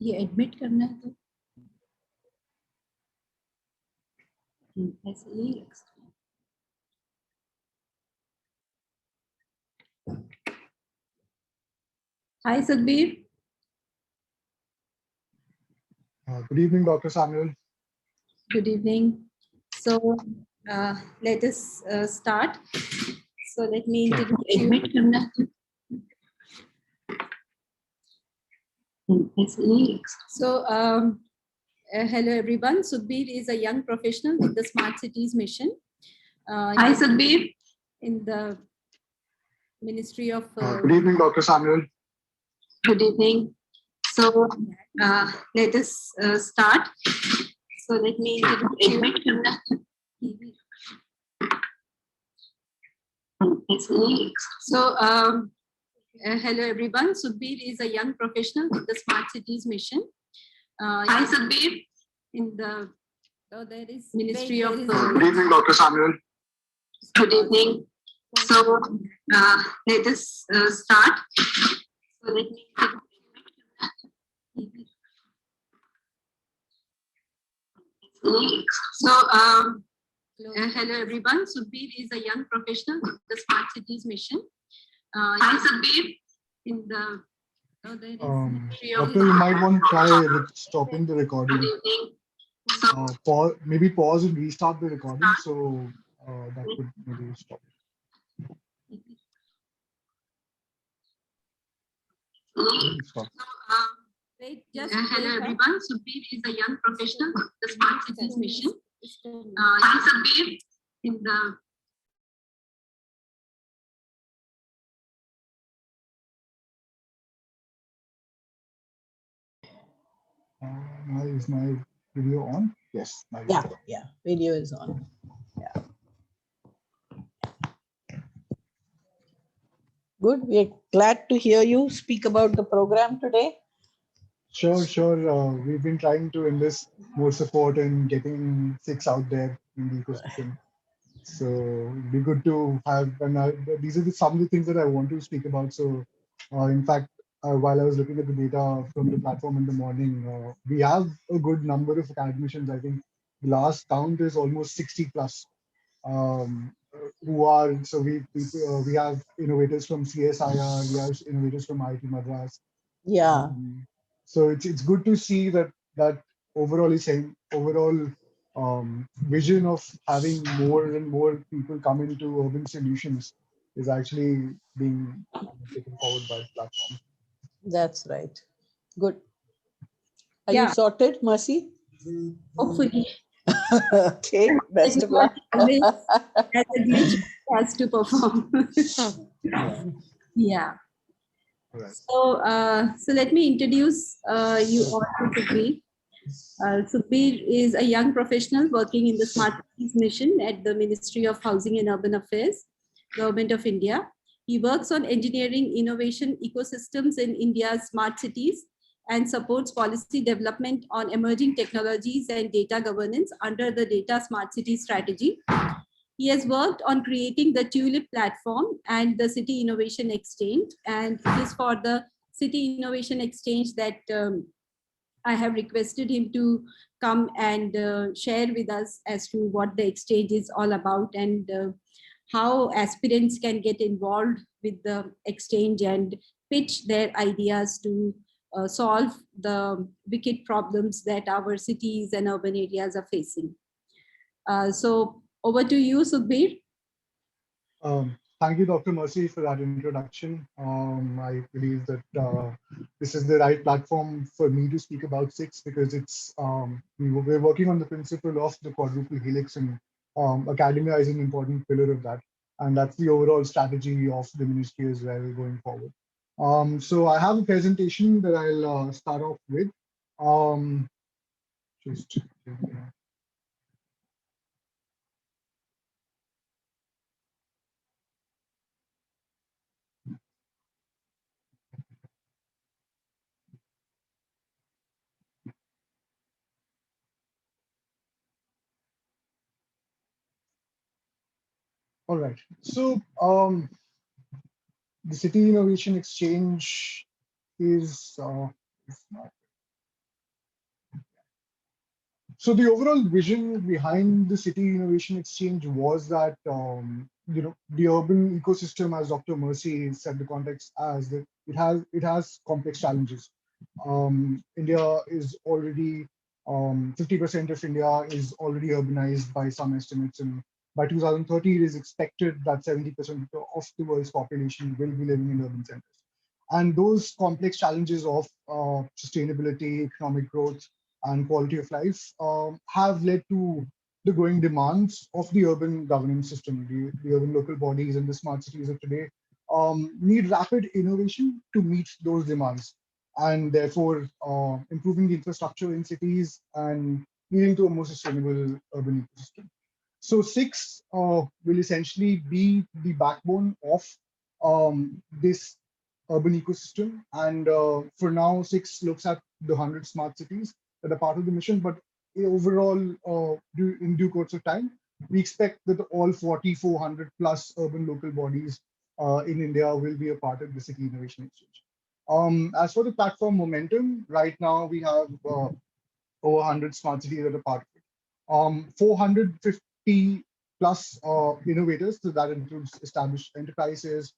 ये एडमिट करना है तो ऐसे यही रख सकते हैं। Hi Sukhbir. Good evening, Dr. Samuel. Good evening. So let us start. So let me introduce you. Admit करना है तो ऐसे यही रख सकते हैं। So hello everyone. Sukhbir is a young professional with the Smart Cities mission. Hi Sukhbir. In the Ministry of. Good evening, Dr. Samuel. Good evening. So let us start. So let me introduce you. Admit करना है तो ऐसे यही रख सकते हैं। So hello everyone. Sukhbir is a young professional with the Smart Cities mission. Hi Sukhbir. In the there is Ministry of. Good evening, Dr. Samuel. Good evening. So let us start. So let me. So hello everyone. Sukhbir is a young professional with the Smart Cities mission. Hi Sukhbir. In the there is Ministry of. Doctor, you might want to try stopping the recording. Good evening. Maybe pause and restart the recording, so that would maybe stop. Stop. Hello everyone. Sukhbir is a young professional with the Smart Cities mission. Hi Sukhbir. In the Is my video on? Yes. Yeah, video is on. Yeah. Good. We're glad to hear you speak about the program today. Sure. We've been trying to enlist more support and getting SIX out there in the ecosystem. So it'd be good to have, and these are some of the things that I want to speak about. So in fact, while I was looking at the data from the platform in the morning, we have a good number of academicians. I think the last count is almost 60 plus. Who are, so we have innovators from CSIR, we have innovators from IIT Madras. Yeah. So it's good to see that overall vision of having more and more people come into urban solutions is actually being taken forward by the platform. That's right. Good. Are Yeah. you sorted, Mercy? Hopefully. Okay, best of luck. Always as a glitch has to perform. Yeah. Right. So let me introduce you all to Sukhbir. Sukhbir is a young professional working in the Smart Cities mission at the Ministry of Housing and Urban Affairs, Government of India. He works on engineering innovation ecosystems in India's smart cities and supports policy development on emerging technologies and data governance under the Data Smart City strategy. He has worked on creating the Tulip platform and the City Innovation Exchange, and it is for the City Innovation Exchange that I have requested him to come and share with us as to what the exchange is all about and how aspirants can get involved with the exchange and pitch their ideas to solve the wicked problems that our cities and urban areas are facing. So over to you, Sukhbir. Thank you, Dr. Mercy, for that introduction. I believe that this is the right platform for me to speak about SIX because it's we're working on the principle of the Quadruple Helix and academia is an important pillar of that. And that's the overall strategy of the ministry as well going forward. So I have a presentation that I'll start off with. All right. So the City Innovation Exchange is So the overall vision behind the City Innovation Exchange was that the urban ecosystem, as Dr. Mercy said, the context as that it has complex challenges. India is already 50% of India is already urbanized by some estimates, and by 2030 it is expected that 70% of the world's population will be living in urban centers. And those complex challenges of sustainability, economic growth, and quality of life have led to the growing demands of the urban governance system. The urban local bodies and the smart cities of today need rapid innovation to meet those demands, and therefore improving the infrastructure in cities and leading to a more sustainable urban ecosystem. So six will essentially be the backbone of this urban ecosystem. And for now, six looks at the 100 smart cities that are part of the mission. But overall, in due course of time, we expect that all 4,400 plus urban local bodies in India will be a part of the City Innovation Exchange. As for the platform momentum, right now we have over 100 smart cities that are part of it. 450 plus innovators, so that includes established enterprises,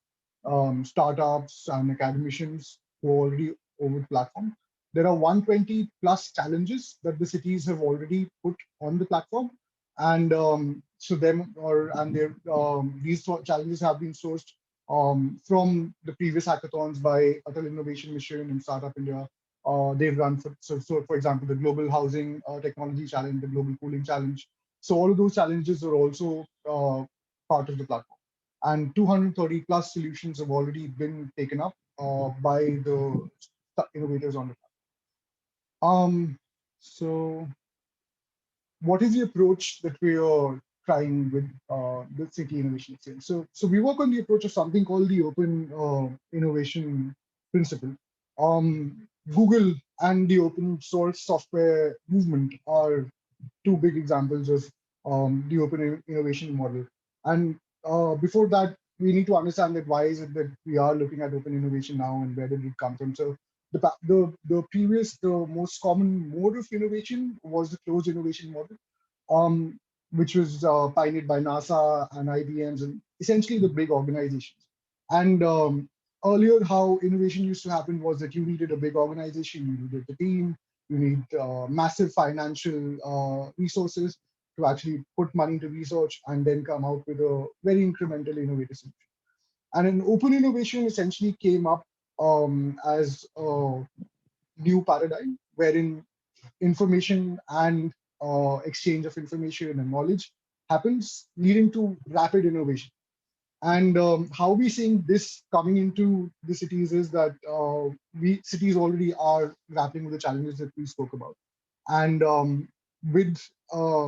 startups, and academicians who are already over the platform. There are 120 plus challenges that the cities have already put on the platform, and so them or and their these challenges have been sourced from the previous hackathons by Atal Innovation Mission and Startup India. They've run for example, the Global Housing Technology Challenge, the Global Cooling Challenge. So all of those challenges are also part of the platform. And 230 plus solutions have already been taken up by the innovators on the platform. So what is the approach that we are trying with the City Innovation Exchange? So we work on the approach of something called the open innovation principle. Google and the open source software movement are two big examples of the open innovation model. And before that, we need to understand that why is it that we are looking at open innovation now, and where did it come from? So the most common mode of innovation was the closed innovation model, um, which was pioneered by NASA and IBMs and essentially the big organizations. And earlier, how innovation used to happen was that you needed a big organization, you needed a team, you need massive financial resources to actually put money into research and then come out with a very incremental innovative solution. And an open innovation essentially came up as a new paradigm wherein information and exchange of information and knowledge happens, leading to rapid innovation. And how we seeing this coming into the cities is that we cities already are grappling with the challenges that we spoke about. And with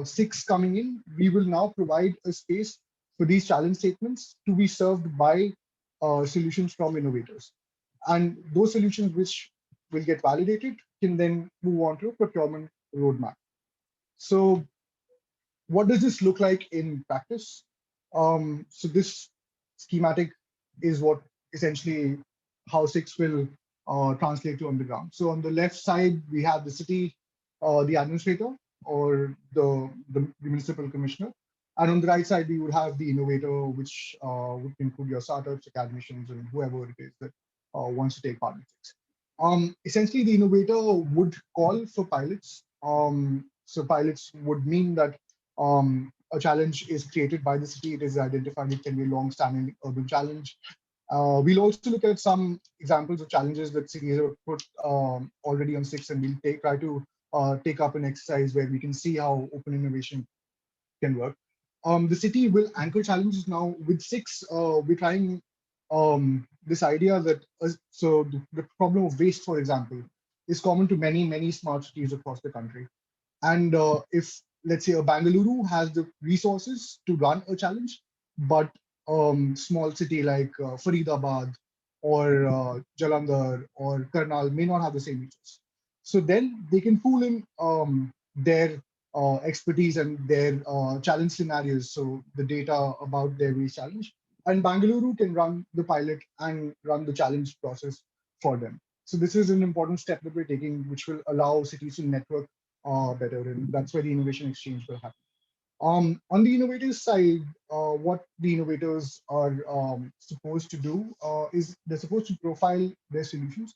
six coming in, we will now provide a space for these challenge statements to be served by solutions from innovators. And those solutions which will get validated can then move on to a procurement roadmap. So what does this look like in practice? So this schematic is what essentially how six will translate to on the ground. So on the left side, we have the city, the administrator, or the municipal commissioner. And on the right side, we would have the innovator, which would include your startups, academicians, and whoever it is that wants to take part in six. Essentially, the innovator would call for pilots. So pilots would mean that a challenge is created by the city, it is identified, it can be a long-standing urban challenge. We'll also look at some examples of challenges that cities have put already on six, and we'll try to take up an exercise where we can see how open innovation can work. The city will anchor challenges now with six. We're trying this idea that the problem of waste, for example, is common to many smart cities across the country. And if, let's say, a Bangalore has the resources to run a challenge, but small city like Faridabad or Jalandhar or Karnal may not have the same resources. So then they can pool in their expertise and their challenge scenarios, so the data about their waste challenge. And Bangalore can run the pilot and run the challenge process for them. So this is an important step that we're taking, which will allow cities to network better, and that's where the innovation exchange will happen. On the innovators side, what the innovators are supposed to do is they're supposed to profile their solutions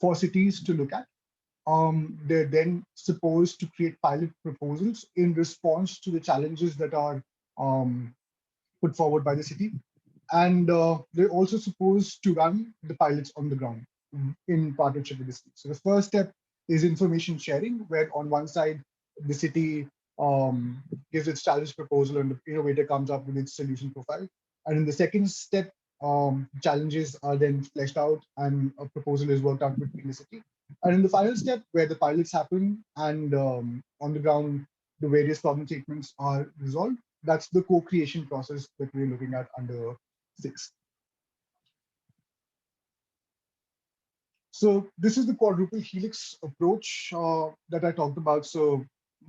for cities to look at. They're then supposed to create pilot proposals in response to the challenges that are um, put forward by the city. And they're also supposed to run the pilots on the ground in partnership with the city. So the first step is information sharing, where on one side, the city um, gives its challenge proposal and the innovator comes up with its solution profile. And in the second step, challenges are then fleshed out and a proposal is worked out between the city. And in the final step, where the pilots happen and on the ground, the various problem statements are resolved, that's the co-creation process that we're looking at under 6. So this is the quadruple helix approach that I talked about. So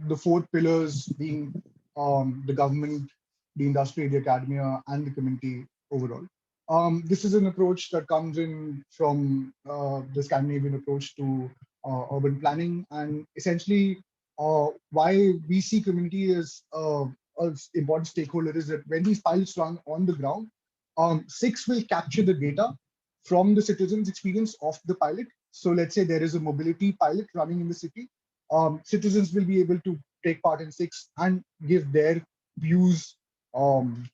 the 4 pillars being the government, the industry, the academia, and the community overall. This is an approach that comes in from the Scandinavian approach to urban planning, and essentially why we see community as an important stakeholder is that when these pilots run on the ground, 6 will capture the data from the citizens' experience of the pilot. So let's say there is a mobility pilot running in the city. Citizens will be able to take part in 6 and give their views um,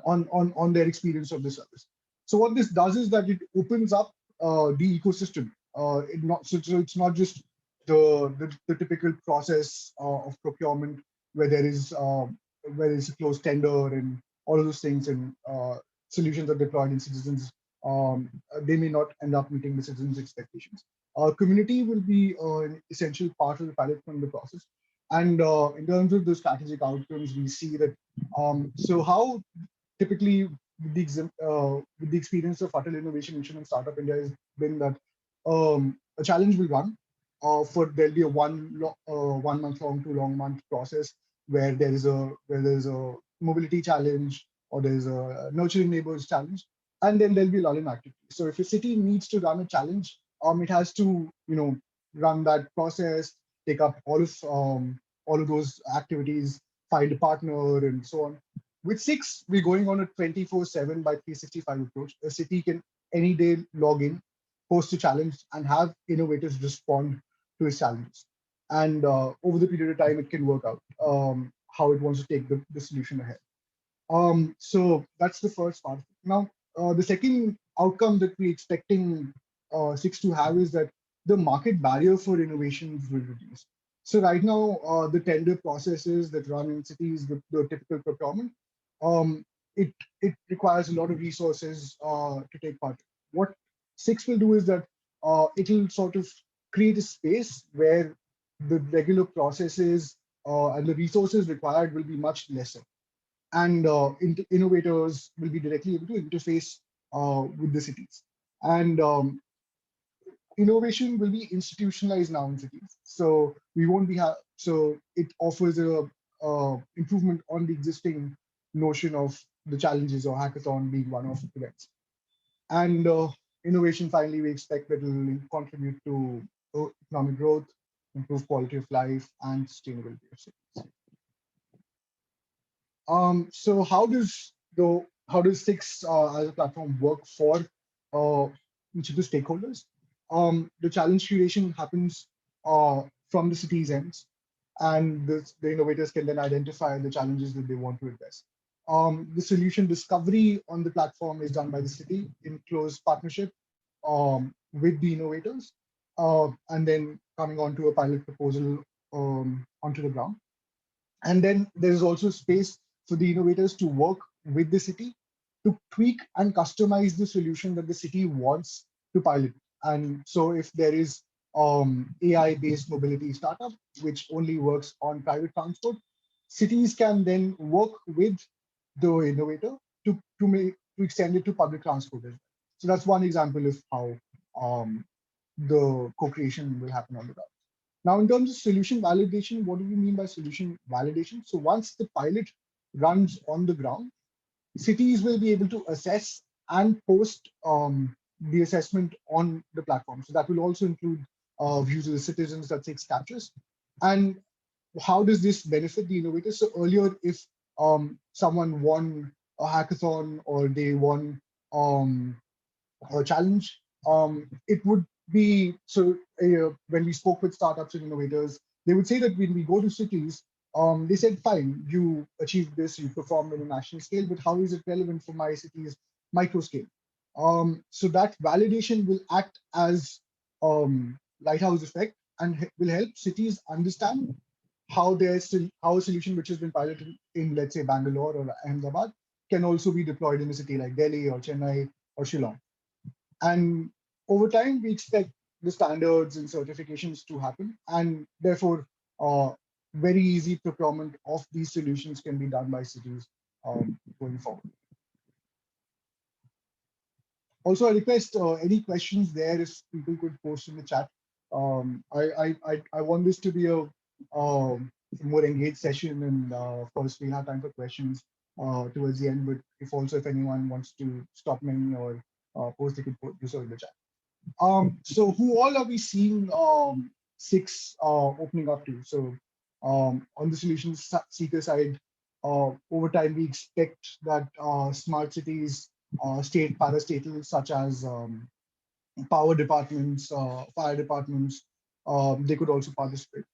on their experience of the service. So what this does is that it opens up the ecosystem. So it's not just the typical process of procurement where there is a closed tender and all of those things, and solutions are deployed and citizens they may not end up meeting the citizens' expectations. Community will be an essential part of the pilot from the process. And in terms of the strategic outcomes, we see that so how typically with the experience of Atal Innovation Mission and Startup India has been that a challenge will run for there'll be a 1 month long to long month process where there's a mobility challenge or there's a nurturing neighbors challenge, and then there'll be lull in activity. So if a city needs to run a challenge, it has to run that process, take up all of those activities, find a partner, and so on. With 6, we're going on a 24/7 by 365 approach. A city can any day log in, post a challenge, and have innovators respond to its challenges. And over the period of time, it can work out how it wants to take the solution ahead. So that's the first part. Now, the second outcome that we're expecting 6 to have is that the market barrier for innovations will reduce. So right now, the tender processes that run in cities, the typical procurement, um, it requires a lot of resources to take part. What 6 will do is that it'll sort of create a space where the regular processes and the resources required will be much lesser, and innovators will be directly able to interface with the cities. And innovation will be institutionalized now in cities. So we won't be so it offers a improvement on the existing notion of the challenges or hackathon being one-off events. And innovation, finally, we expect that it will contribute to economic growth, improve quality of life, and sustainability of cities. So how does 6 as a platform work for each of the stakeholders? The challenge curation happens from the city's ends, and the innovators can then identify the challenges that they want to address. The solution discovery on the platform is done by the city in close partnership with the innovators, and then coming on to a pilot proposal onto the ground. And then there's also space for the innovators to work with the city to tweak and customize the solution that the city wants to pilot. And so if there is AI-based mobility startup, which only works on private transport, cities can then work with the innovator to extend it to public transport as well. So that's one example of how the co-creation will happen on the ground. Now, in terms of solution validation, what do we mean by solution validation? So once the pilot runs on the ground, cities will be able to assess and post the assessment on the platform. So that will also include views of the citizens that 6 captures. And how does this benefit the innovators? So earlier, if someone won a hackathon or they won a challenge, it would be so. When we spoke with startups and innovators, they would say that when we go to cities, they said, "Fine, you achieved this, you performed on a national scale, but how is it relevant for my city's micro scale?" So that validation will act as lighthouse effect and will help cities understand how how a solution which has been piloted in, let's say, Bangalore or Ahmedabad can also be deployed in a city like Delhi or Chennai or Shillong. And over time, we expect the standards and certifications to happen, and therefore, very easy procurement of these solutions can be done by cities going forward. Also, I request any questions there if people could post in the chat. I want this to be a more engaged session, and of course, we'll have time for questions towards the end. But if anyone wants to stop me or post, they could do so in the chat. So who all are we seeing six opening up to? So on the solution seeker side, over time we expect that smart cities, state parastatals such as power departments, fire departments, they could also participate.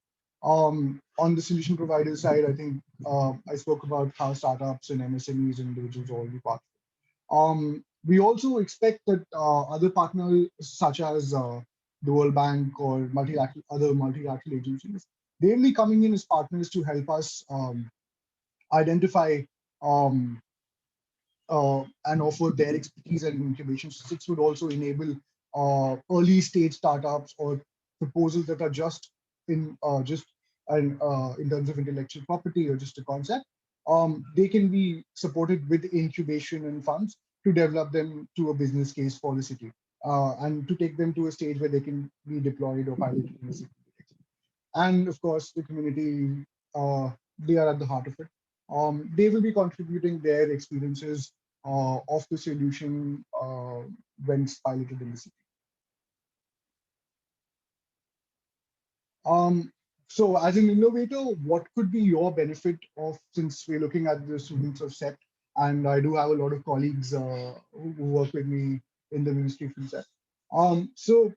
On the solution provider side, I think I spoke about how startups and MSMEs and individuals all be part. We also expect that other partners such as the World Bank or other multilateral agencies, they will be coming in as partners to help us identify um, and offer their expertise and incubation. Six would also enable early stage startups or proposals that are just in terms of intellectual property or just a concept. They can be supported with incubation and funds to develop them to a business case for the city and to take them to a stage where they can be deployed or piloted in the city. And of course, the community, they are at the heart of it. They will be contributing their experiences of the solution when it's piloted in the city. So as an innovator, what could be your benefit of, since we're looking at the students of SET, and I do have a lot of colleagues who work with me in the ministry from SET. So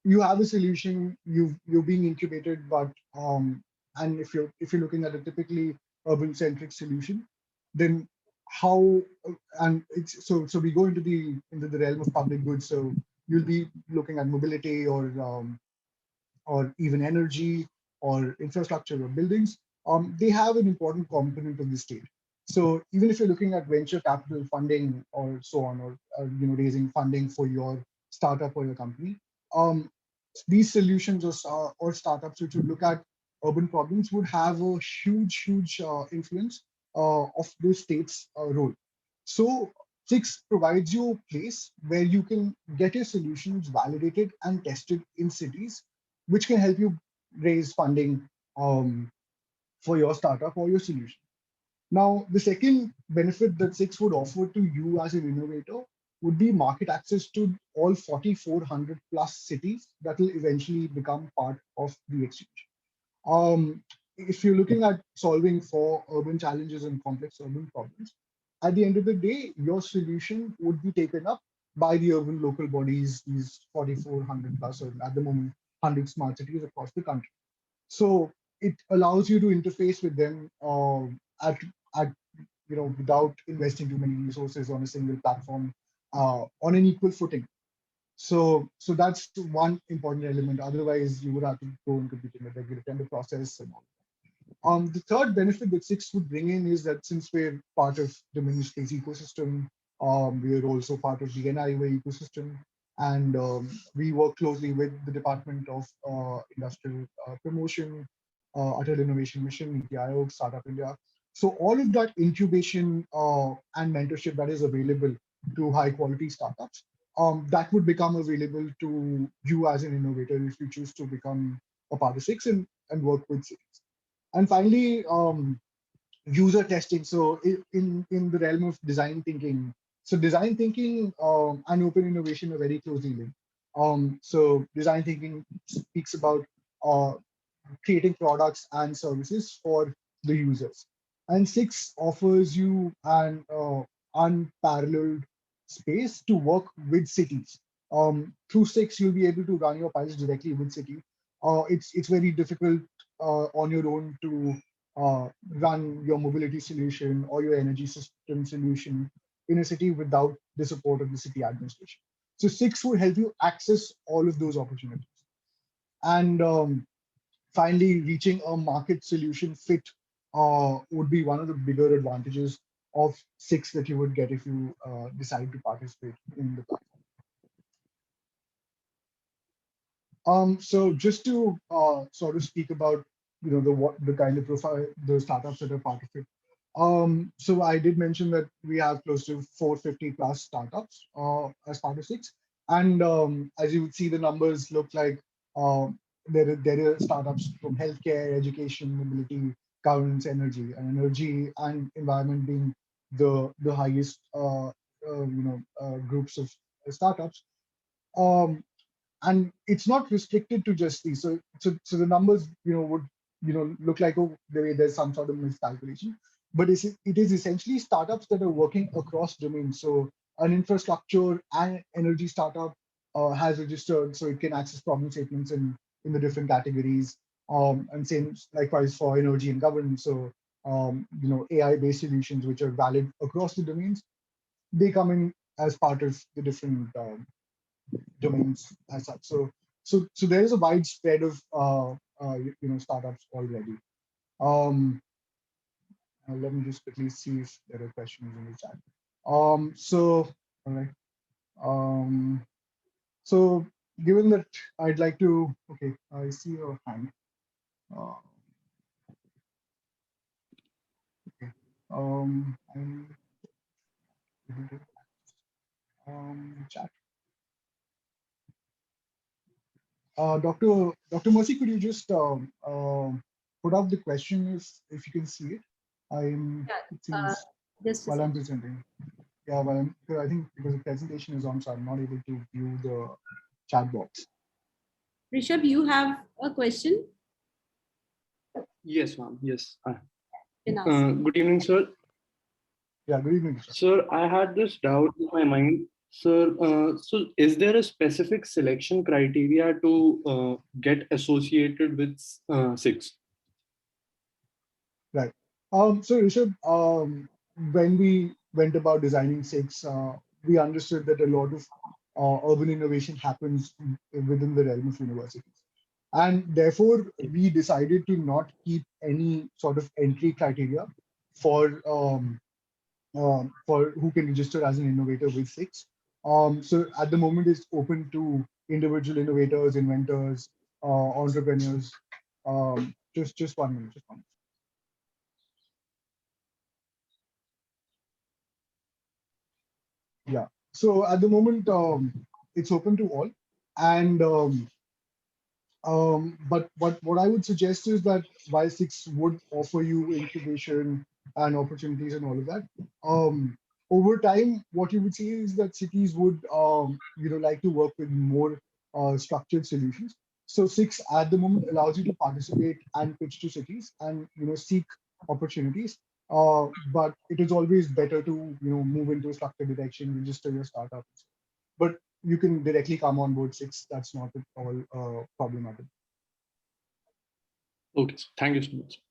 you have a solution, you're being incubated, but and if you're looking at a typically urban centric solution, then how and it's so we go into the realm of public goods. So you'll be looking at mobility or even energy or infrastructure or buildings. They have an important component of the state. So even if you're looking at venture capital funding or so on, or raising funding for your startup or your company, these solutions or startups which would look at urban problems would have a huge influence of the state's role. So Six provides you a place where you can get your solutions validated and tested in cities, which can help you raise funding for your startup or your solution. Now, the second benefit that Six would offer to you as an innovator would be market access to all 4,400 plus cities that will eventually become part of the exchange. If you're looking at solving for urban challenges and complex urban problems, at the end of the day, your solution would be taken up by the urban local bodies, these 4,400 plus, or at the moment, 100 smart cities across the country. So it allows you to interface with them at, at without investing too many resources on a single platform on an equal footing. So that's one important element. Otherwise, you would have to go and compete in a regular tender process and all. The third benefit that Six would bring in is that since we're part of the ministry's ecosystem, we are also part of the NIOA ecosystem, and we work closely with the Department of Industrial Promotion, Untitled Innovation Mission, NITI Aayog, Startup India. So all of that incubation and mentorship that is available to high quality startups, that would become available to you as an innovator if you choose to become a part of Six and work with Six. And finally, user testing. So in the realm of design thinking, so design thinking and open innovation are very closely linked. So design thinking speaks about creating products and services for the users. And six offers you an unparalleled space to work with cities. Through six, you'll be able to run your pilots directly with city. It's very difficult on your own to run your mobility solution or your energy system solution in a city without the support of the city administration. So six would help you access all of those opportunities. And finally, reaching a market solution fit would be one of the bigger advantages of six that you would get if you decide to participate in the platform. So just to sort of speak about the kind of profile, the startups that are part of it. So I did mention that we have close to 450 plus startups as part of six, and as you would see, the numbers look like there are startups from healthcare, education, mobility, governance, energy and environment being the highest groups of startups. Um, and it's not restricted to just these. So the numbers, would look like, oh, there's some sort of miscalculation, but it is essentially startups that are working across domains. So an infrastructure and energy startup has registered, so it can access problem statements in the different categories. And same likewise for energy and governance. So AI-based solutions which are valid across the domains, they come in as part of the different domains as such. So there is a wide spread of startups already. Let me just quickly see if there are questions in the chat. So all right. So given that I'd like to, okay, I see your hand. Okay. Chat. Dr. Mercy, could you just put up the question if you can see it? It seems Just while I'm presenting. Yeah, because I think because the presentation is on, so I'm not able to view the chat box. Rishabh, you have a question? Yes, ma'am. Yes. Good evening, sir. Yeah, good evening, sir. Sir, I had this doubt in my mind. Sir, so is there a specific selection criteria to get associated with six? Right. So Rishabh, when we went about designing six, we understood that a lot of urban innovation happens within the realm of universities. And therefore, we decided to not keep any sort of entry criteria for who can register as an innovator with six. So at the moment, it's open to individual innovators, inventors, entrepreneurs. Just 1 minute, just 1 minute. Yeah. So at the moment, it's open to all, and but what I would suggest is that while six would offer you incubation and opportunities and all of that, over time, what you would see is that cities would like to work with more structured solutions. So six at the moment allows you to participate and pitch to cities and seek opportunities. But it is always better to move into a structured direction, register your startup. But you can directly come on board six. That's not at all problematic. Okay, thank you so much.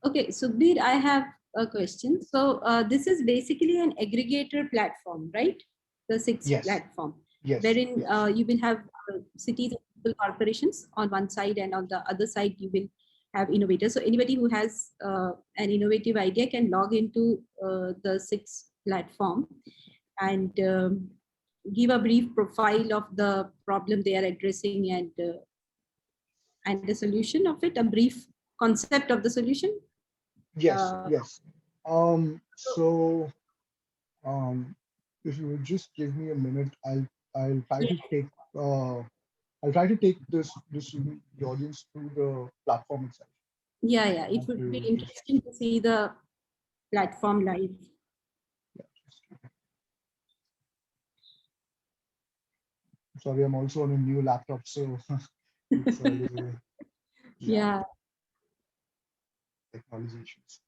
Okay, Sukhbir, I have a question. So this is basically an aggregator platform, right? The six platform. Yes. Wherein you will have cities and local corporations on one side, and on the other side you will have innovators. So anybody who has an innovative idea can log into the six platform and give a brief profile of the problem they are addressing and the solution of it, a brief concept of the solution. Yes, yes. So if you would just give me a minute, I'll try to take the audience through the platform itself. Yeah, it would be interesting to see the platform live. sorry, I'm also on a new laptop, so it's a little Yeah. technology issues.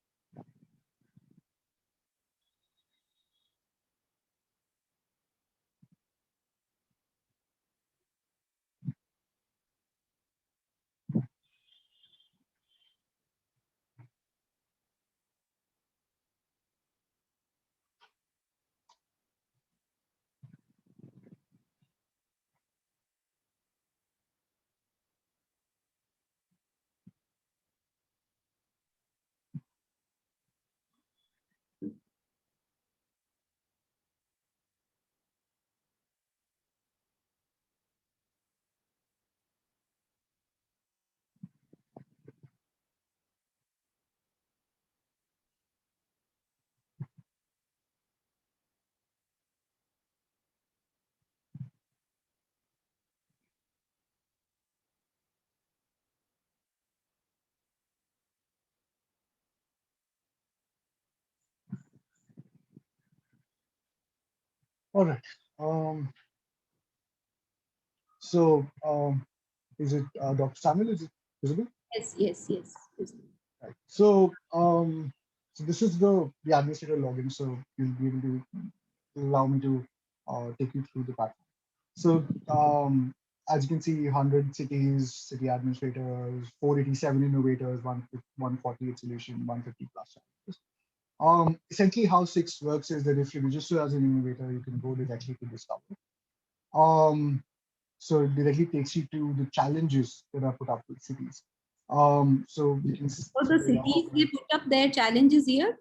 All right. Um, so is it Dr. Samuel? Is it visible? Yes, yes, yes. Right. So this is the administrator login. So you'll be able to allow me to take you through the platform. So as you can see, 100 cities, city administrators, 487 innovators, 148 solution, 150 plus challenges. Essentially, how Six works is that if you register as an innovator, you can go directly to Discover. So it directly takes you to the challenges that are put up with cities. So you can So the cities, they put up their challenges here?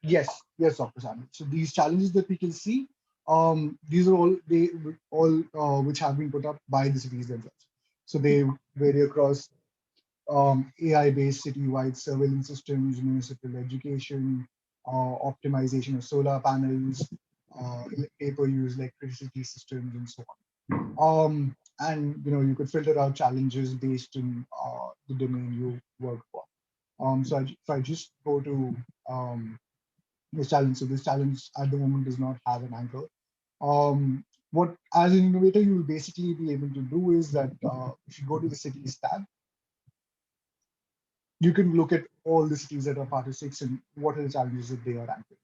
Yes, Dr. Sami. So these challenges that we can see, these are all which have been put up by the cities themselves. So they vary across AI-based citywide surveillance systems, municipal education, optimization of solar panels, pay-per-use electricity systems, and so on. And you could filter out challenges based on the domain you work for. If I just go to this challenge, so this challenge at the moment does not have an anchor. What as an innovator you will basically be able to do is that if you go to the cities tab, you can look at all the cities that are part of Six and what are the challenges that they are ranking.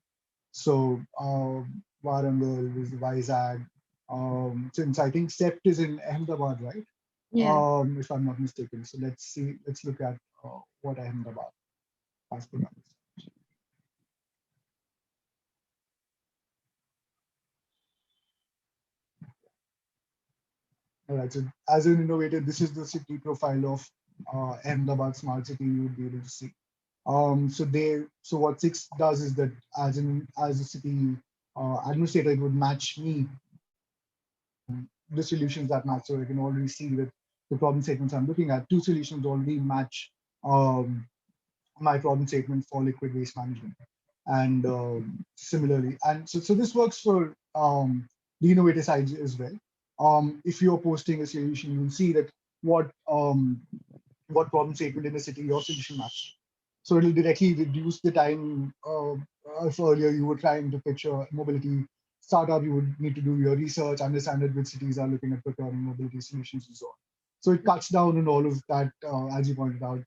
So Warangal is Vizag. Since I think SEPT is in Ahmedabad, right? Yeah. If I'm not mistaken. So let's look at what Ahmedabad has put up. All right. So as an innovator, this is the city profile of Ahmedabad smart city you would be able to see. So what Six does is that as a city administrator, it would match me the solutions that match. So I can already see that the problem statements I'm looking at, two solutions already match um, my problem statement for liquid waste management. And similarly, and so this works for the innovator side as well. If you're posting a solution, you will see that what problem statement in the city your solution matches. So it'll directly reduce the time. If earlier you were trying to pitch a mobility startup, you would need to do your research, understand that which cities are looking at procuring mobility solutions and so on. So it cuts down on all of that, as you pointed out,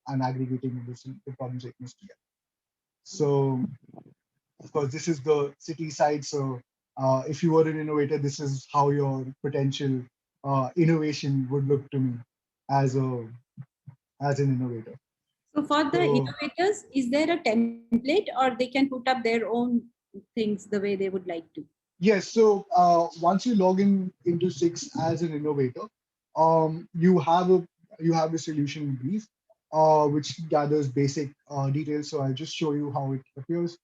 and aggregating the problem statements together. So, of course, this is the city side. So, if you were an innovator, this is how your potential innovation would look to me as an innovator. So for the So, innovators, is there a template or they can put up their own things the way they would like to? yes. So once you log into Six as an innovator, you have a solution brief, which gathers basic details. So I'll just show you how it appears.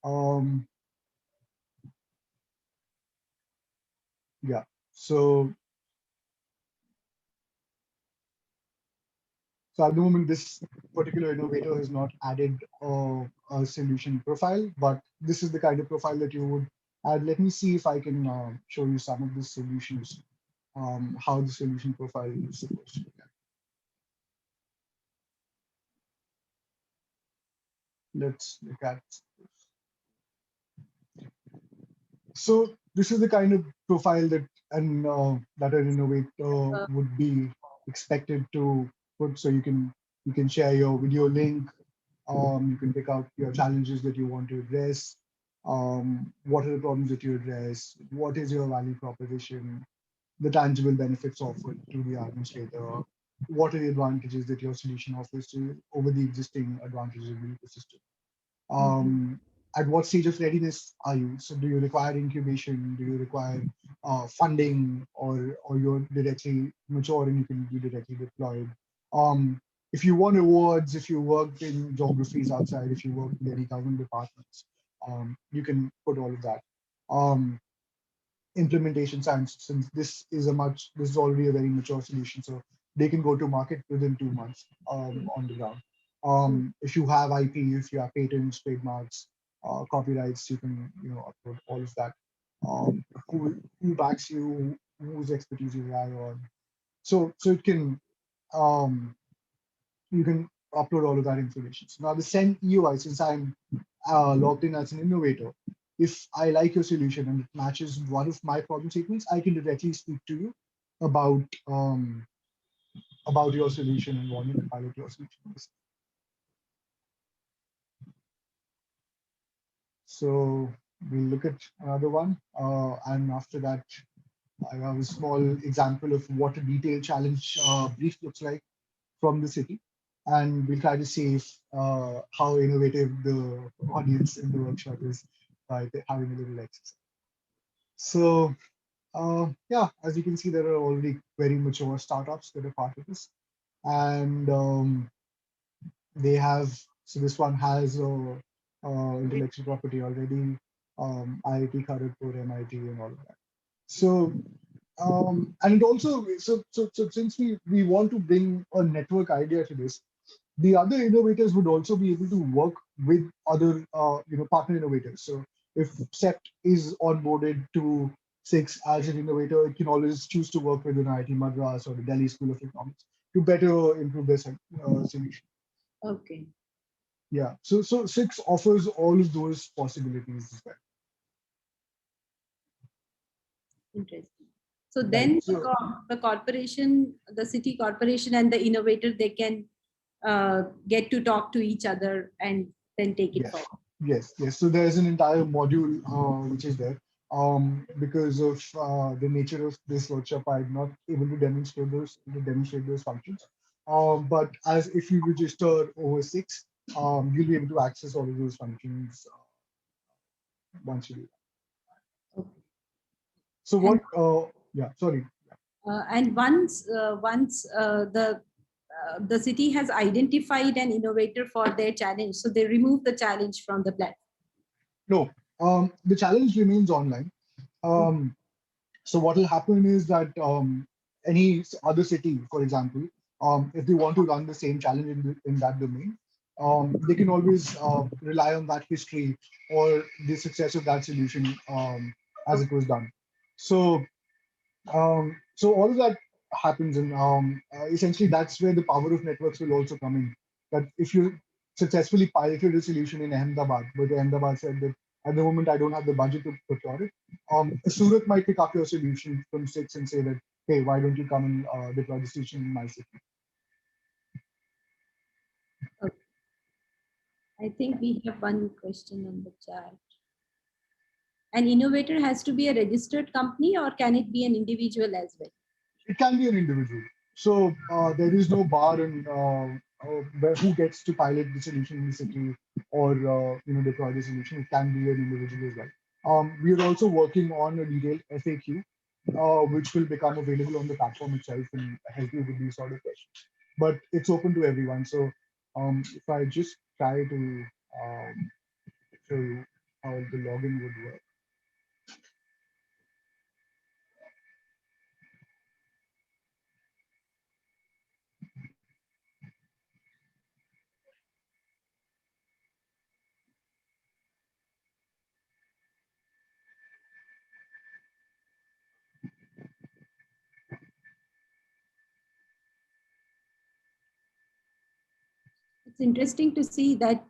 Um, yeah. So at the moment, this particular innovator has not added a solution profile, but this is the kind of profile that you would add. Let me see if I can show you some of the solutions, how the solution profile is supposed to look at. Let's look at. So this is the kind of profile that and that an innovator Uh, would be expected to put. So you can share your video link. You can pick out your challenges that you want to address. What are the problems that you address? What is your value proposition? The tangible benefits offered to the administrator. What are the advantages that your solution offers to over the existing advantages of the ecosystem? At what stage of readiness are you? So do you require incubation? Do you require funding, or you're directly mature and you can be directly deployed? Um, if you won awards, if you worked in geographies outside, if you worked in any government departments, you can put all of that. Um, Implementation science, since this is already a very mature solution, so they can go to market within 2 months on the ground. If you have IP, if you have patents, trademarks, copyrights, you can upload all of that. Who backs you, whose expertise you rely on. So it can um, you can upload all of that information. So now the send EOI, since I'm logged in as an innovator, if I like your solution and it matches one of my problem statements, I can directly speak to you about um, about your solution and wanting to pilot your solution. So we'll look at another one, and after that, I have a small example of what a detailed challenge brief looks like from the city, and we'll try to see if, how innovative the audience in the workshop is by having a little exercise. So yeah, as you can see, there are already very mature startups that are part of this, and they have, so this one has intellectual property already, IIT Kharagpur, MIT, and all of that. So and it also, so since we want to bring a network idea to this, the other innovators would also be able to work with other partner innovators. So if SEPT is onboarded to SIX as an innovator, it can always choose to work with an IIT Madras or the Delhi School of Economics to better improve their solution. okay. Yeah, so SIX offers all of those possibilities as well. Interesting. So Right. then So the corporation, the city corporation and the innovator, they can get to talk to each other and then take it yes, forward. yes. So there's an entire module which is there. Because of the nature of this workshop, I'm not able to demonstrate those functions. But as if you register over SIX, you'll be able to access all of those functions once you do that. Okay. So And, what? Yeah, sorry. and once the city has identified an innovator for their challenge, so they remove the challenge from the platform. No, the challenge remains online. Um, So what will happen is that any other city, for example, if they want to run the same challenge in that domain, they can always rely on that history or the success of that solution as it was done. So so all of that happens, and essentially that's where the power of networks will also come in. That if you successfully piloted a solution in Ahmedabad, but Ahmedabad said that at the moment I don't have the budget to procure it, Surat might pick up your solution from SIX and say that, hey, why don't you come and deploy the solution in my city? Okay. I think we have one question on the chat. An innovator has to be a registered company, or can it be an individual as well? It can be an individual. So there is no bar in who gets to pilot the solution in the city or deploy the solution. It can be an individual as well. We are also working on a detailed FAQ, which will become available on the platform itself and help you with these sort of questions. But it's open to everyone. So if I just try to show you how the login would work. It's interesting to see that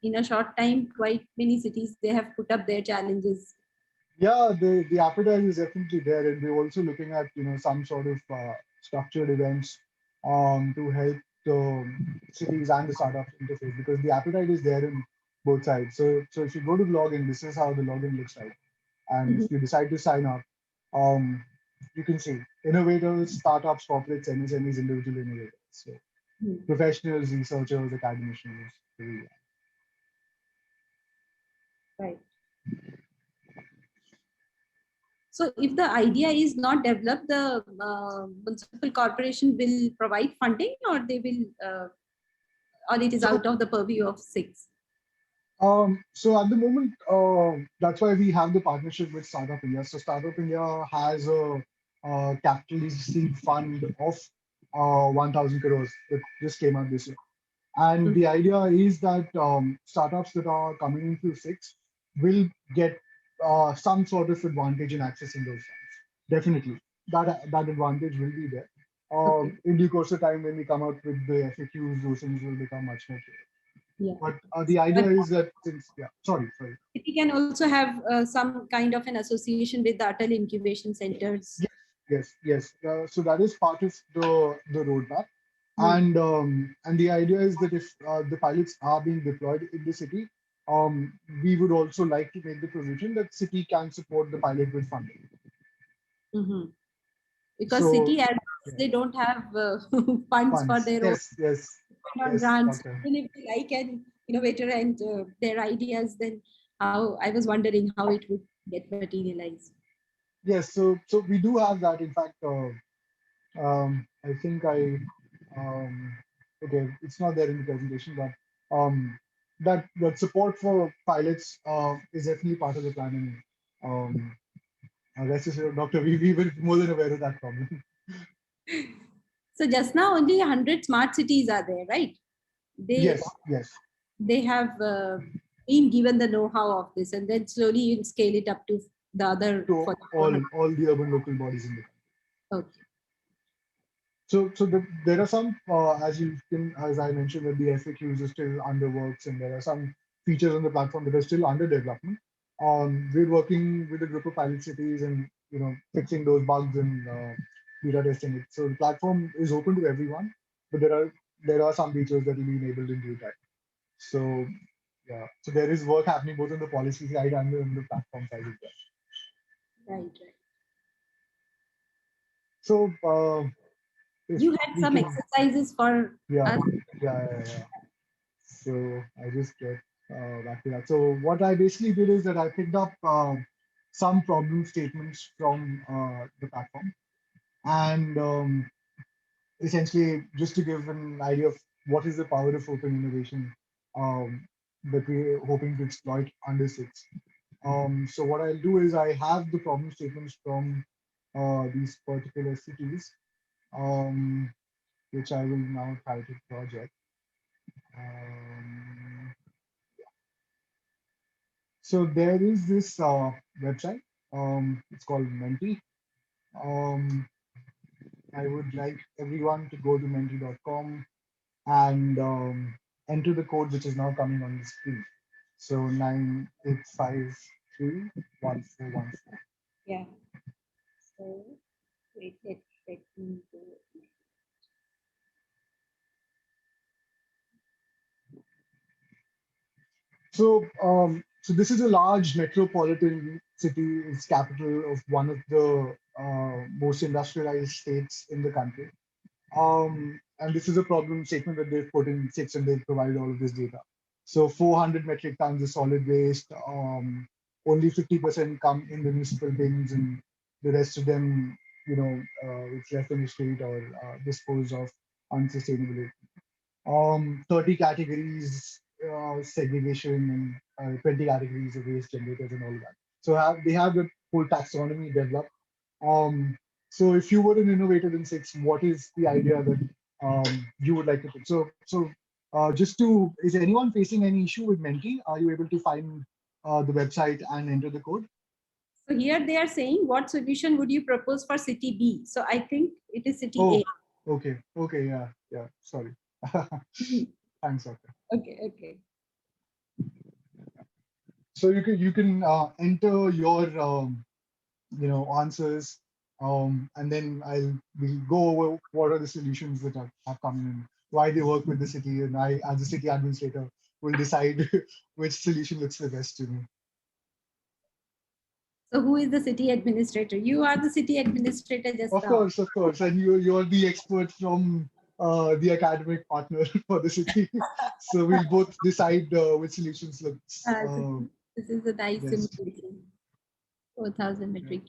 in a short time, quite many cities, they have put up their challenges Yeah, the appetite is definitely there, and we're also looking at some sort of structured events to help the cities and the startups interface, because the appetite is there in both sides. So if you go to login, this is how the login looks like, and Mhm. if you decide to sign up, um, you can see innovators, startups, corporates, MSMEs, individual innovators, so Mhm. professionals, researchers, academicians. Really. Right. So if the idea is not developed, the municipal corporation will provide funding, or they will, or it is So out of the purview of six. So at the moment, that's why we have the partnership with Startup India. So Startup India has a, capital seed fund of 1,000 crores that just came out this year. And Mhm. the idea is that startups that are coming into six will get some sort of advantage in accessing those funds. Definitely, that advantage will be there. Okay. In due course of time, when we come out with the FAQs, those things will become much more clear. Yeah. But the idea But is that since, yeah, sorry. we can also have some kind of an association with the Atal incubation centers. Yes. So that is part of the roadmap, Hmm. and the idea is that if the pilots are being deployed in the city, we would also like to make the provision that city can support the pilot with funding. Mhm. Because So city as yeah, they don't have funds for funds. their own, Yes, on grants. Doctor. Even if they like an innovator and their ideas, then how, I was wondering how it would get materialized. Yes, so we do have that. In fact, I think okay, it's not there in the presentation, but that support for pilots is definitely part of the planning. Rest assured, Doctor, we were more than aware of that problem. So just now only 100 smart cities are there, right? They Yes. they have been given the know-how of this, and then slowly you'll scale it up to the other To 400. all the urban local bodies in the country. Okay. There are some, as I mentioned, that the FAQs are still under works, and there are some features on the platform that are still under development. We're working with a group of pilot cities and fixing those bugs and beta testing it. So the platform is open to everyone, but there are some features that will be enabled in due time. So yeah, so there is work happening both on the policy side and on the platform side as well. Right. So if You had we some can, exercises for yeah, us. yeah. So I just get back to that. So what I basically did is that I picked up some problem statements from the platform, and essentially just to give an idea of what is the power of open innovation um, that we're hoping to exploit under six. So what I'll do is I have the problem statements from these particular cities, um, which I will now title project. Um, So there is this website. It's called Menti. Um, I would like everyone to go to menti.com and enter the code which is now coming on the screen. So 98531414. Yeah. So wait, let me go. So this is a large metropolitan city. It's capital of one of the most industrialized states in the country. And this is a problem statement that they've put in six, and they've provided all of this data. So 400 metric tons of solid waste, only 50% come in the municipal bins, and the rest of them, it's left on the street or disposed of unsustainably. 30 categories segregation, and 20 categories of waste generators and all that. So they have the whole taxonomy developed. Um, so if you were an innovator in six, what is the idea that you would like to put? Is anyone facing any issue with Menti? Are you able to find the website and enter the code? So here they are saying, what solution would you propose for city B? So I think it is city Oh, A. okay, yeah, sorry. Thanks, Doctor. Okay. So you can enter your answers, and then we'll go over what are the solutions that have come in, why they work with the city, and I, as a city administrator, will decide which solution looks the best to me. So who is the city administrator? You are the city administrator just now. Of course, and you're the expert from the academic partner for the city, so we'll both decide which solutions looks So this is a nice best. simulation. 4,000 metric.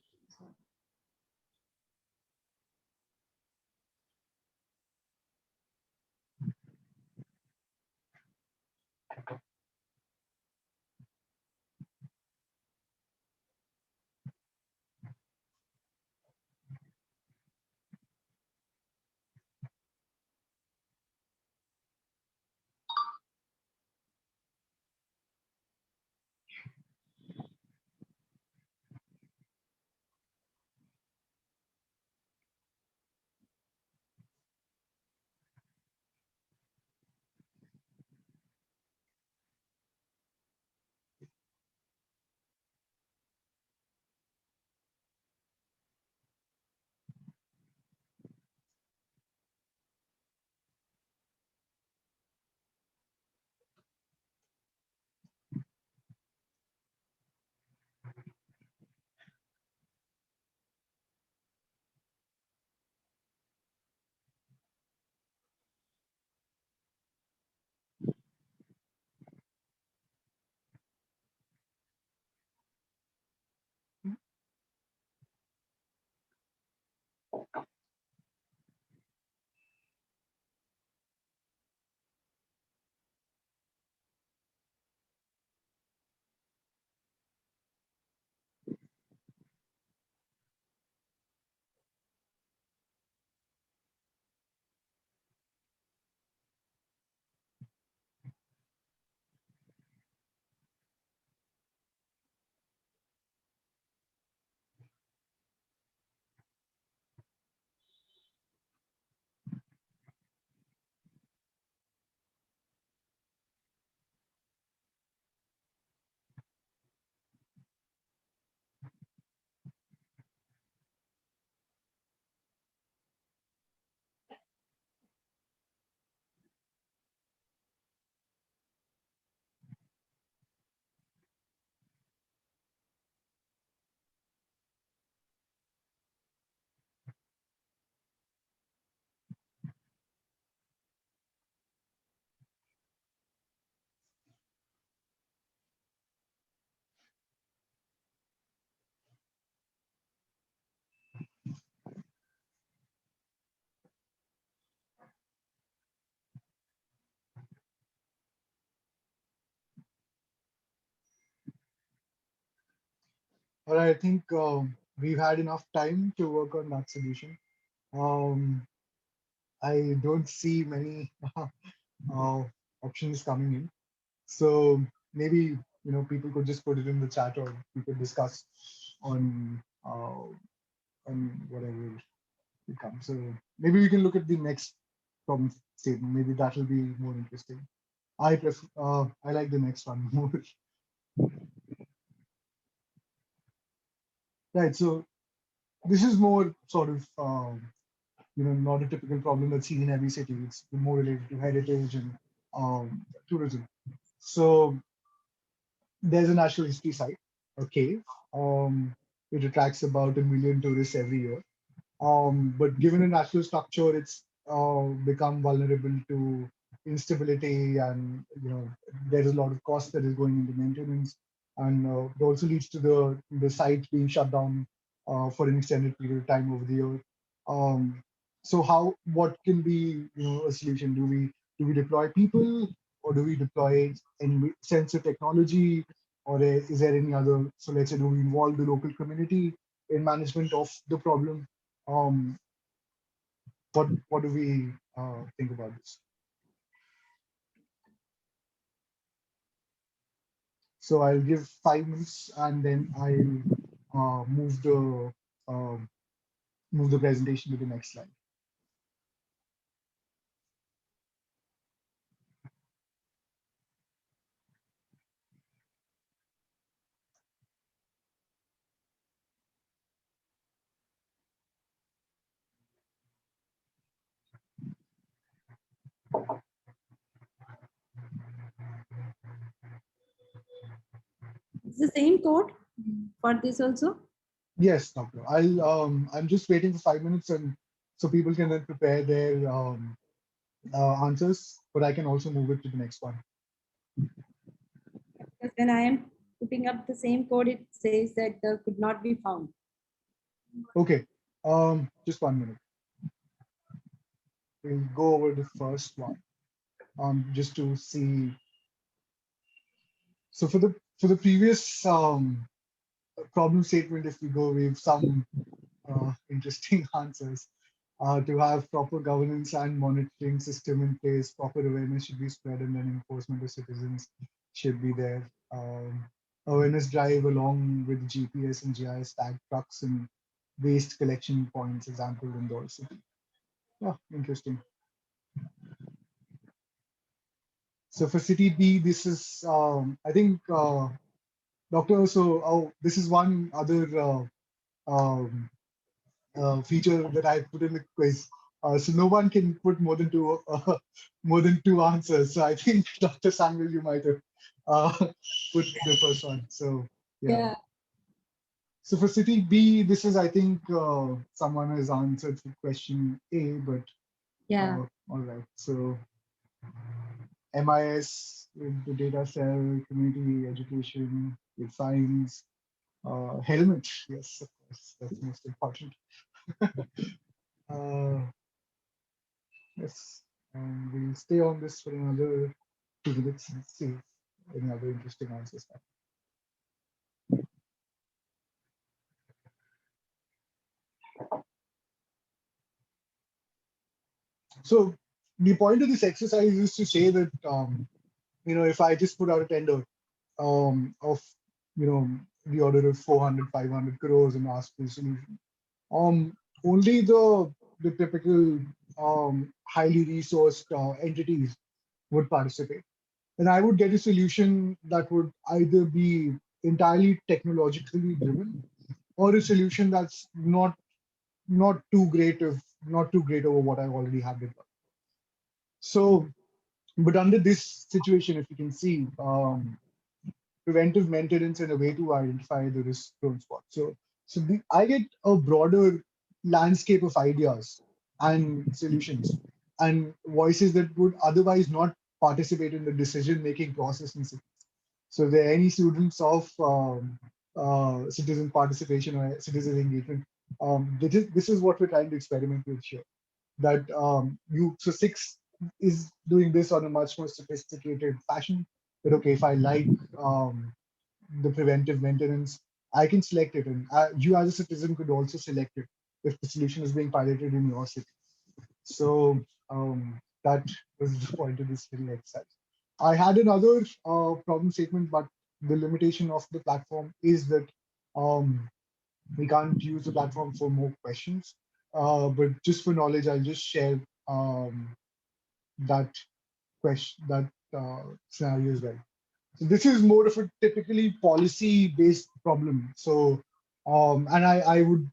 All right, I think we've had enough time to work on that solution. Um, I don't see many options coming in. So maybe people could just put it in the chat, or we could discuss on whatever it comes. So maybe we can look at the next problem statement. Maybe that will be more interesting. I like the next one more. Right. So this is more sort of not a typical problem that's seen in every city. It's more related to heritage and tourism. So there's a natural history site, a cave. It attracts about 1 million tourists every year. But given a natural structure, it's become vulnerable to instability, and there's a lot of cost that is going into maintenance, and it also leads to the site being shut down for an extended period of time over the year. Um, so what can be a solution? Do we deploy people, or do we deploy any sense of technology, or is there any other? So let's say, do we involve the local community in management of the problem? um, what do we think about this? So I'll give 5 minutes, and then I'll um, move the presentation to the next slide. It's the same code for this also? Yes, doctor. I'm just waiting for 5 minutes, and so people can then prepare their answers, but I can also move it to the next one. Because when I am putting up the same code, it says that could not be found. Okay. Just 1 minute. We'll go over the first one. Just to see. So for the previous problem statement, if we go with some interesting answers. To have proper governance and monitoring system in place, proper awareness should be spread, and then enforcement of citizens should be there. Awareness drive along with GPS and GIS tag trucks and waste collection points, example in Indore City. Yeah, interesting. So for city B, this is I think Doctor. So this is one other um, feature that I put in the quiz. So no one can put more than two answers. So I think Dr. Samuel, you might have put the first one. So yeah. So for city B, this is I think someone has answered for question A, but all right. So MIS with the data cell, community education with science, helmet. Yes, of course, that's most important. Yes, and we'll stay on this for another 2 minutes and see if any other interesting answers happen. So the point of this exercise is to say that if I just put out a tender of the order of 400, 500 crores and ask for a solution, only the typical highly resourced entities would participate. And I would get a solution that would either be entirely technologically driven or a solution that's not too great over what I already have developed. So, but under this situation, if you can see, preventive maintenance and a way to identify the risk-prone spots. So I get a broader landscape of ideas and solutions and voices that would otherwise not participate in the decision-making process in cities. So if there are any students of citizen participation or citizen engagement, this is what we're trying to experiment with here. That so six is doing this on a much more sophisticated fashion. But okay, if I like the preventive maintenance, I can select it, and you as a citizen could also select it if the solution is being piloted in your city. So that was the point of this little exercise. I had another problem statement, but the limitation of the platform is that we can't use the platform for more questions. But just for knowledge, I'll just share that scenario as well. So this is more of a typically policy-based problem. So, and I would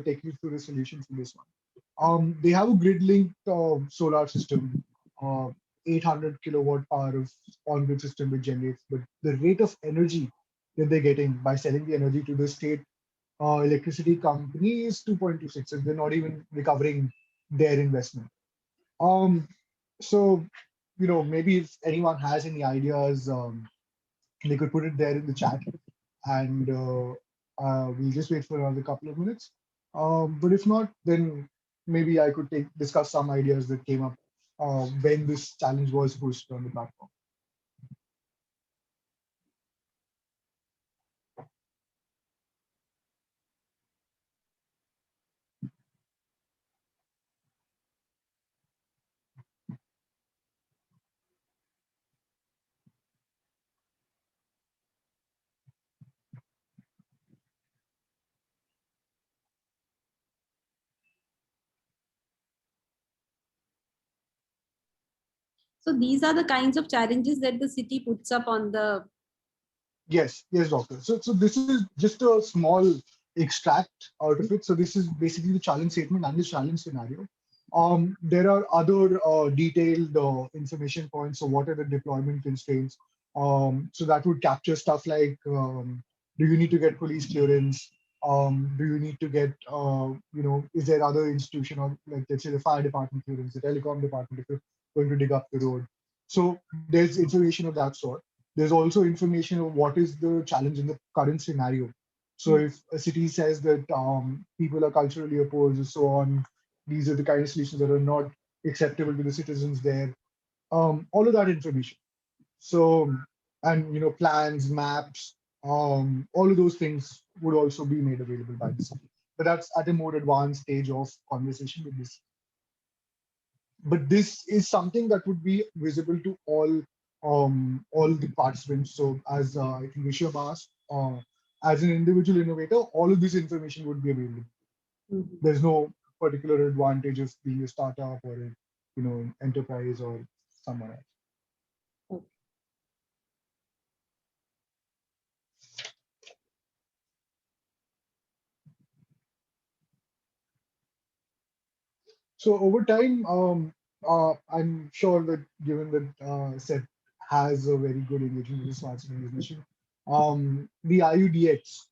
take you through the solutions for this one. They have a grid-linked solar system, 800 kilowatt power of on-grid system which generates, but the rate of energy that they're getting by selling the energy to the state electricity company is 2.26, and they're not even recovering their investment. So, maybe if anyone has any ideas, they could put it there in the chat, and we'll just wait for another couple of minutes. But if not, then maybe I could discuss some ideas that came up when this challenge was posted on the platform. So these are the kinds of challenges that the city puts up on the. Yes, doctor. So this is just a small extract out of it. So this is basically the challenge statement and the challenge scenario. There are other detailed information points. So what are the deployment constraints? So that would capture stuff like, do you need to get police clearance? Do you need to get, is there other institution, or like, let's say the fire department clearance, the telecom department, if you're going to dig up the road. So there's information of that sort. There's also information of what is the challenge in the current scenario. So if a city says that people are culturally opposed and so on, these are the kind of solutions that are not acceptable to the citizens there. All of that information. So, and plans, maps, all of those things would also be made available by the city. But that's at a more advanced stage of conversation with this. But this is something that would be visible to all the participants. So as I think Rishabh asked, as an individual innovator, all of this information would be available. There's no particular advantage of being a startup or a enterprise or someone else. So over time, I'm sure that given that SET has a very good engagement with the smart cities mission, the IUDX,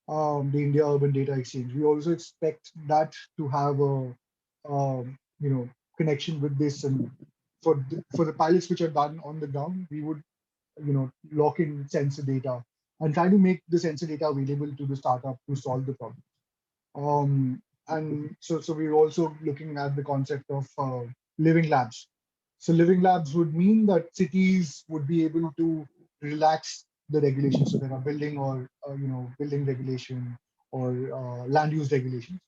the India Urban Data Exchange, we also expect that to have a connection with this. And for the pilots which are done on the ground, we would lock in sensor data and try to make the sensor data available to the startup to solve the problem. And so we're also looking at the concept of living labs. So living labs would mean that cities would be able to relax the regulations. So there are building or building regulation or land use regulations.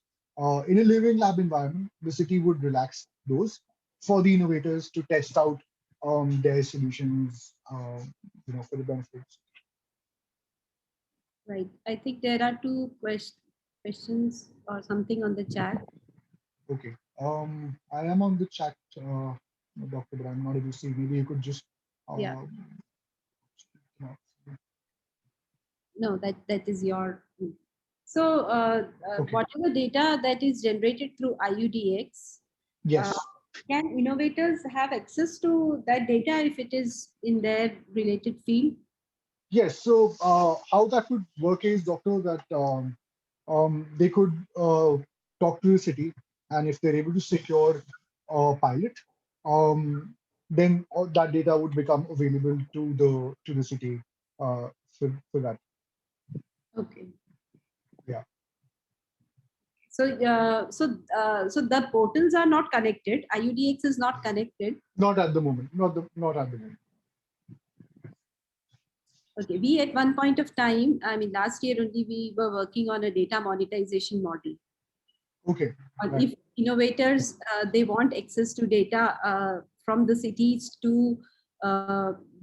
In a living lab environment, the city would relax those for the innovators to test out their solutions, for the benefits. Right. I think there are two questions or something on the chat. Okay. I am on the chat, Doctor, but I'm not able to see. Maybe you could just. Yeah. No. No, that is your. So Okay. whatever data that is generated through IUDX, Yes. can innovators have access to that data if it is in their related field? Yes. So how that would work is, Doctor, that they could talk to the city, and if they're able to secure a pilot, then all that data would become available to the city for that. Okay. Yeah. So so the portals are not connected. IUDX is not connected. Not at the moment. Not at the moment. Okay, we at one point of time, I mean, last year only, we were working on a data monetization model. Okay. Right. If innovators, they want access to data from the cities to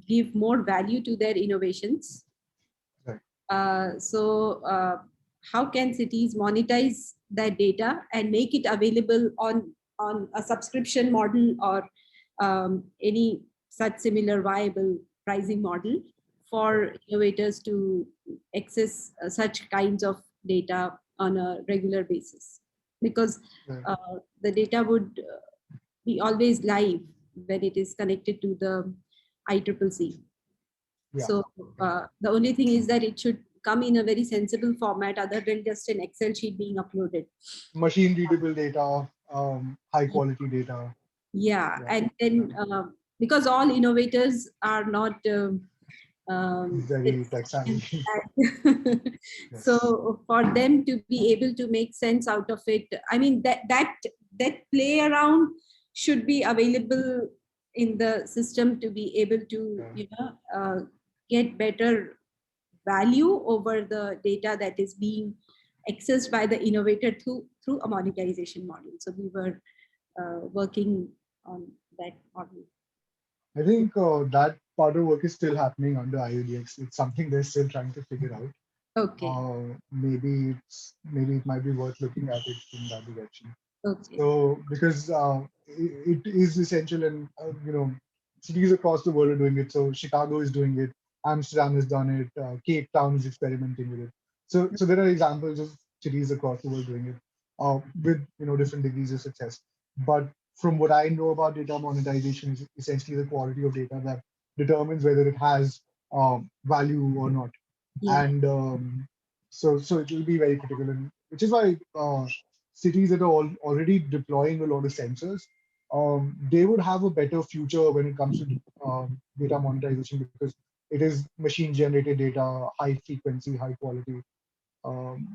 give more value to their innovations. Right. So how can cities monetize that data and make it available on a subscription model or any such similar viable pricing model for innovators to access such kinds of data on a regular basis? Because the data would be always live when it is connected to the ICCC. Yeah. So the only thing is that it should come in a very sensible format other than just an Excel sheet being uploaded. Machine readable data, high quality data. Yeah. And then because all innovators are not very tech savvy. So for them to be able to make sense out of it, I mean, that play around should be available in the system to be able to get better value over the data that is being accessed by the innovator through a monetization model. So we were working on that model. I think that part of work is still happening under IUDX. It's something they're still trying to figure out. Okay. Maybe it might be worth looking at it in that direction. Okay. So because it is essential, and cities across the world are doing it. So Chicago is doing it. Amsterdam has done it. Cape Town is experimenting with it. So there are examples of cities across the world doing it with different degrees of success. But from what I know about data monetization, is essentially the quality of data that determines whether it has value or not. Yeah. And so it will be very critical, and which is why cities that are already deploying a lot of sensors, they would have a better future when it comes to data monetization, because it is machine generated data, high frequency, high quality.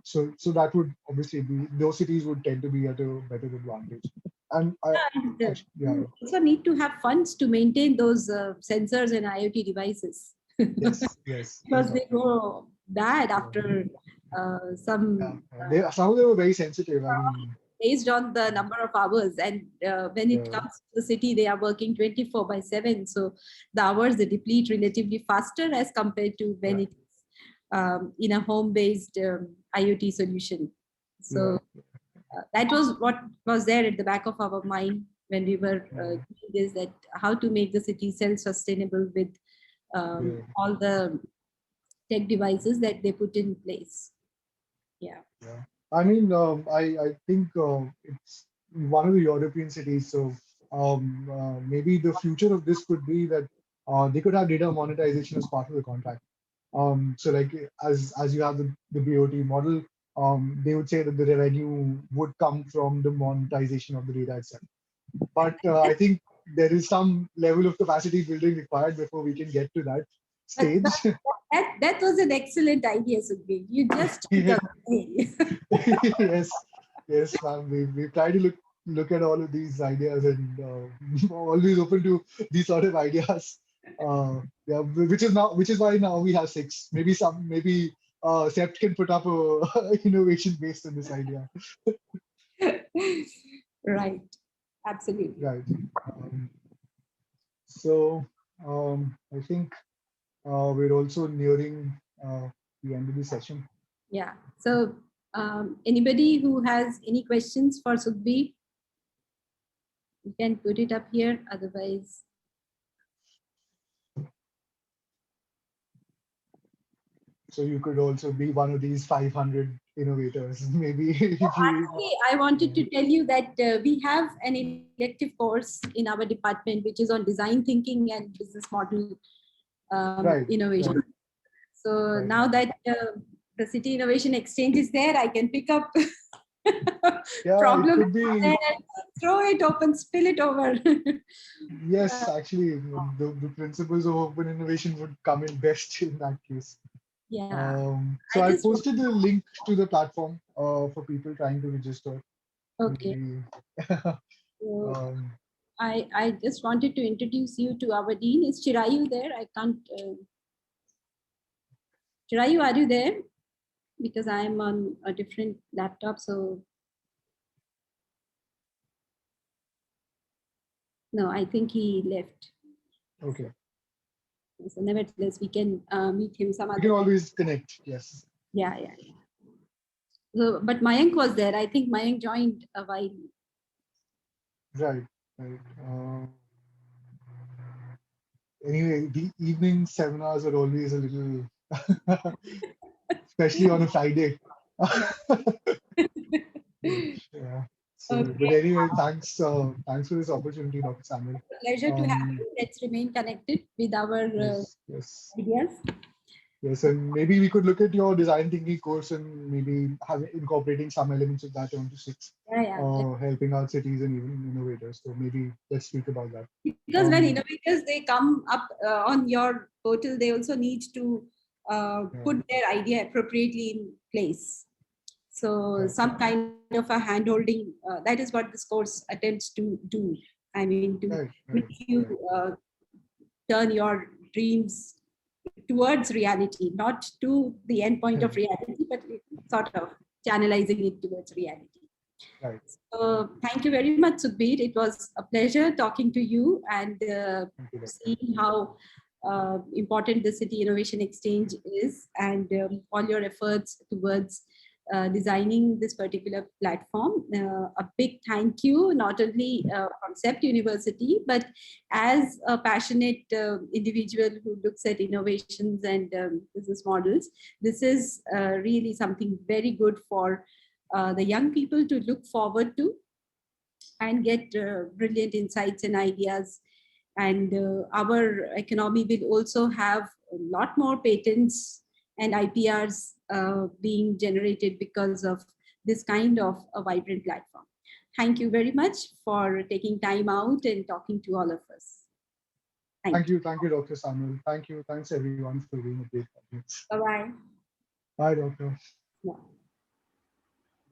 So that would obviously be, those cities would tend to be at a better advantage. And And actually, yeah, you also need to have funds to maintain those sensors and IoT devices. yes, yes, Because they exactly. go bad after Yeah, some some of them were very sensitive. I mean, based on the number of hours, and when it yeah, comes to the city, they are working 24/7, so the hours they deplete relatively faster as compared to when yeah, it's in a home-based IoT solution. yeah, So that was what was there at the back of our mind when we were yeah, doing this, that how to make the city self-sustainable with yeah, all the tech devices that they put in place. Yeah. yeah. I mean, I think it's one of the European cities. So maybe the future of this could be that they could have data monetization as part of the contract. So like as you have the BOT model, they would say that the revenue would come from the monetization of the data itself. But I think there is some level of capacity building required before we can get to that But stage. that was an excellent idea, Sukhbir. You just took away. Yes, yes, ma'am. We try to look at all of these ideas, and always open to these sort of ideas. Yeah, which is why now we have six. Maybe Sept can put up a innovation based on this idea. Right. Absolutely. Right. Um, so I think we're also nearing the end of the session. Yeah. So anybody who has any questions for Sukhbir, you can put it up here. Otherwise, So you could also be one of these 500 innovators, maybe if you. actually, I wanted to tell you that we have an elective course in our department, which is on design thinking and business model Right, innovation. right, So right. now that the City Innovation Exchange is there, I can pick up Yeah, it problem could be. and throw it open, spill it over. Yes, actually, the principles of open innovation would come in best in that case. Yeah, So I I just posted the link to the platform for people trying to register. okay. Maybe. So um, I just wanted to introduce you to our dean. Is Chirayu there? I can't. Chirayu, are you there? Because I am on a different laptop. So no, I think he left. okay. So nevertheless, we can meet him some You other can time. always connect. Yes. Yeah, yeah, yeah. So, but Mayank was there. I think Mayank joined a while. Right. Right. Anyway, the evening seminars are always a little, especially on a Friday. Yeah. So, but Okay. anyway, thanks for this opportunity, Dr. Samuel. Pleasure to have Um, you. Let's remain connected with our yes, yes, ideas. yes, and maybe we could look at your design thinking course and maybe have incorporating some elements of that onto six, Yeah, yeah. helping out cities and even innovators. So maybe let's speak about that. Because when innovators they come up on your portal, they also need to Yeah, put their idea appropriately in place. So right, some kind of a hand holding, that is what this course attempts to do. I mean, to right, make right, you right, turn your dreams towards reality, not to the end point of right, reality, but sort of channelizing it towards reality. right. So thank you very much, Sukhbir. It was a pleasure talking to you and Thank you, Doctor. seeing how important the City Innovation Exchange is, and all your efforts towards designing this particular platform. A big thank you, not only from CEPT University, but as a passionate individual who looks at innovations and business models. This is really something very good for the young people to look forward to and get brilliant insights and ideas And our economy will also have a lot more patents and IPRs being generated because of this kind of a vibrant platform. Thank you very much for taking time out and talking to all of us. Thank you, Dr. Samuel. Thank you. Thanks everyone for being a great audience. Bye-bye. Bye, Doctor. Yeah.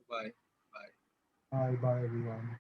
Bye. Bye, everyone.